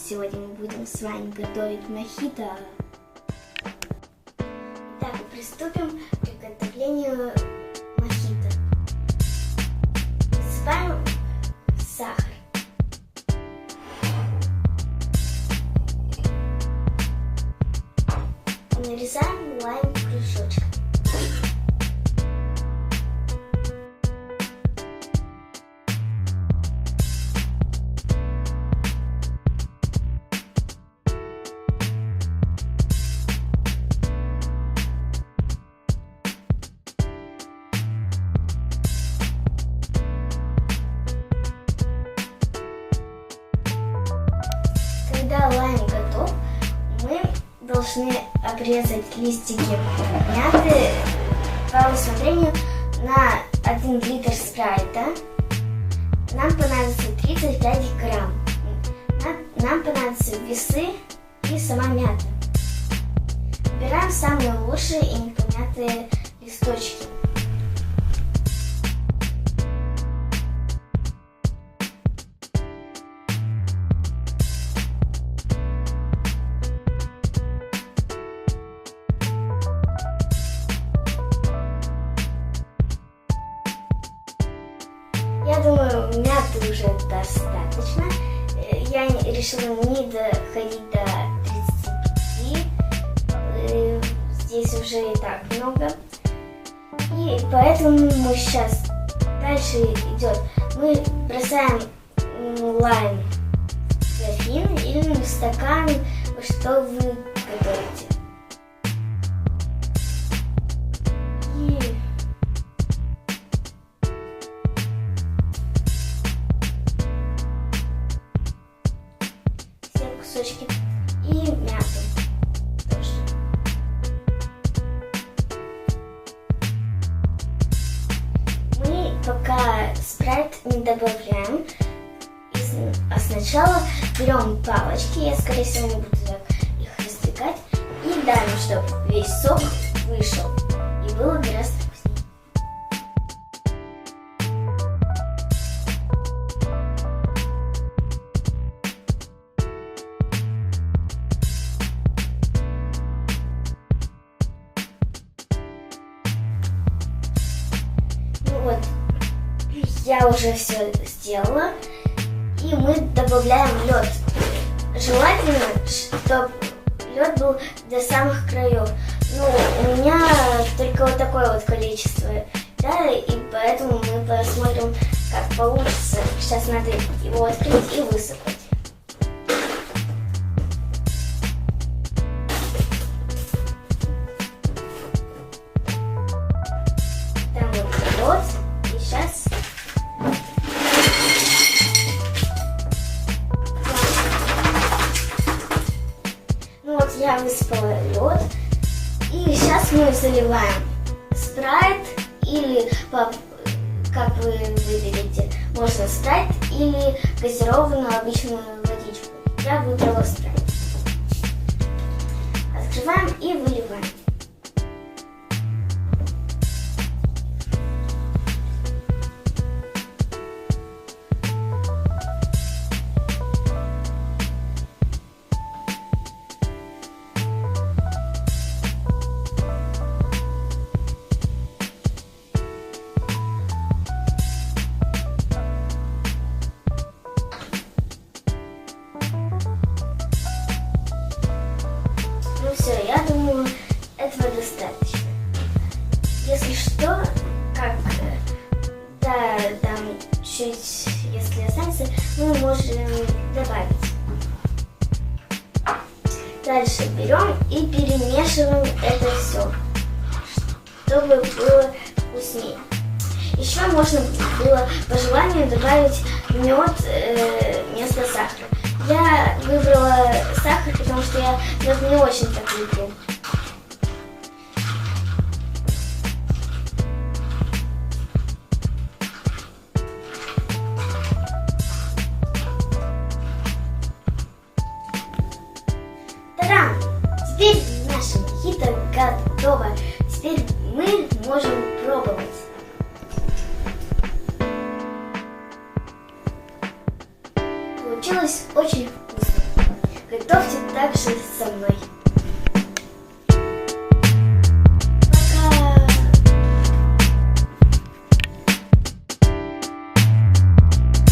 Сегодня мы будем с вами готовить мохито. Итак, приступим к приготовлению мохито. Высыпаем сахар. Нарезаем лайм кружочком. Когда лайм готов, мы должны обрезать листики мяты по усмотрению на 1 литр спрайта. Нам понадобится 35 грамм. Нам понадобятся весы и сама мята. Выбираем самые лучшие и непомятые листочки. Я думаю, мяты уже достаточно. Я решила не доходить до 35. Здесь уже и так много. И поэтому мы сейчас дальше идет. Мы бросаем лайм в графин или в стакан, что вы готовите. Кусочки и мяту тоже. Мы пока спрайт не добавляем, а сначала берем палочки, я скорее всего не буду так их раздвигать, и давим, чтобы весь сок вышел и было гораздо вкуснее. Вот, я уже все сделала, и мы добавляем лед. Желательно, чтобы лед был до самых краев. Ну, у меня только вот такое вот количество, да, и поэтому мы посмотрим, как получится. Сейчас надо его открыть и высыпать. Там вот лед. И сейчас ну вот я высыпала лед, и сейчас мы заливаем спрайт или как вы выберете, можно спрайт или газированную обычную водичку. Я выбрала спрайт. Открываем и выливаем. Ну все, я думаю, этого достаточно. Если что, да, там чуть, если останется, мы можем добавить. Дальше берем и перемешиваем это все, чтобы было вкуснее. Еще можно было по желанию добавить мед вместо сахара. Я выбрала сахар, потому что я мед не очень так люблю. Та-дам! Теперь наше мохито готово. Теперь мы можем пробовать. Получилось очень вкусно. Готовьте также со мной.